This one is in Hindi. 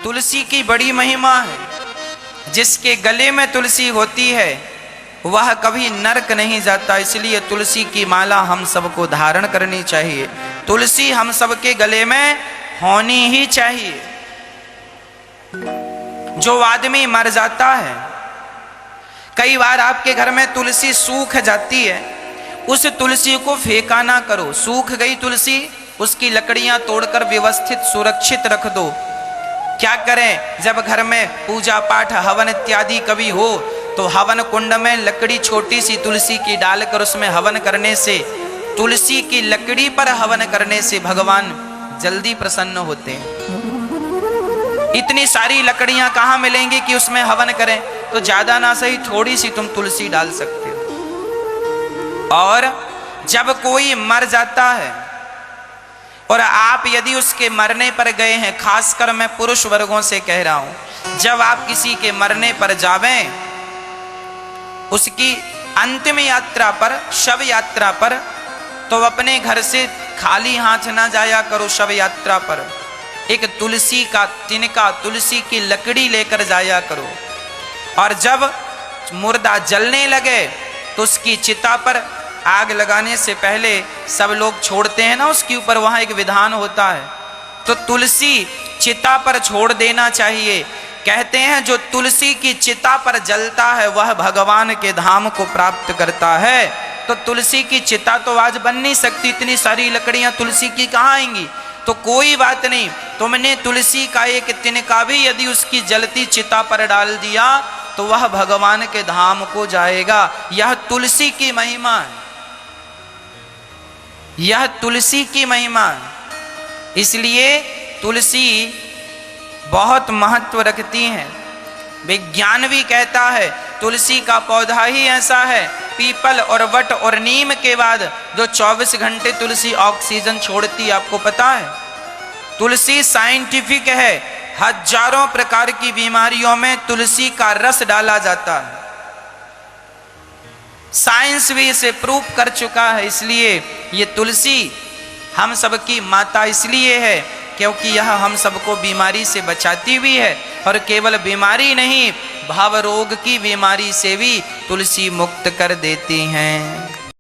तुलसी की बड़ी महिमा है। जिसके गले में तुलसी होती है वह कभी नरक नहीं जाता, इसलिए तुलसी की माला हम सबको धारण करनी चाहिए। तुलसी हम सबके गले में होनी ही चाहिए। जो आदमी मर जाता है, कई बार आपके घर में तुलसी सूख जाती है, उस तुलसी को फेंका ना करो। सूख गई तुलसी, उसकी लकड़ियां तोड़कर व्यवस्थित सुरक्षित रख दो। क्या करें, जब घर में पूजा पाठ हवन इत्यादि कभी हो तो हवन कुंड में लकड़ी छोटी सी तुलसी की डालकर उसमें हवन करने से, तुलसी की लकड़ी पर हवन करने से भगवान जल्दी प्रसन्न होते हैं। इतनी सारी लकड़ियां कहां मिलेंगी कि उसमें हवन करें, तो ज्यादा ना सही थोड़ी सी तुम तुलसी डाल सकते हो। और जब कोई मर जाता है और आप यदि उसके मरने पर गए हैं, खासकर मैं पुरुष वर्गों से कह रहा हूं, जब आप किसी के मरने पर जावें, उसकी अंतिम यात्रा पर, शव यात्रा पर, तो अपने घर से खाली हाथ ना जाया करो। शव यात्रा पर एक तुलसी का तिनका, तुलसी की लकड़ी लेकर जाया करो। और जब मुर्दा जलने लगे तो उसकी चिता पर आग लगाने से पहले सब लोग छोड़ते हैं ना उसके ऊपर, वहां एक विधान होता है, तो तुलसी चिता पर छोड़ देना चाहिए। कहते हैं जो तुलसी की चिता पर जलता है वह भगवान के धाम को प्राप्त करता है। तो तुलसी की चिता तो आज बन नहीं सकती, इतनी सारी लकड़ियां तुलसी की कहां आएंगी। तो कोई बात नहीं, तुमने तुलसी का एक तिनका भी यदि उसकी जलती चिता पर डाल दिया तो वह भगवान के धाम को जाएगा। यह तुलसी की महिमा है, यह तुलसी की महिमा है। इसलिए तुलसी बहुत महत्व रखती है। विज्ञान भी कहता है तुलसी का पौधा ही ऐसा है, पीपल और वट और नीम के बाद जो 24 घंटे तुलसी ऑक्सीजन छोड़ती है। आपको पता है तुलसी साइंटिफिक है, हजारों प्रकार की बीमारियों में तुलसी का रस डाला जाता है। साइंस भी इसे प्रूफ कर चुका है। इसलिए ये तुलसी हम सबकी माता इसलिए है क्योंकि यह हम सबको बीमारी से बचाती भी है, और केवल बीमारी नहीं, भाव रोग की बीमारी से भी तुलसी मुक्त कर देती हैं।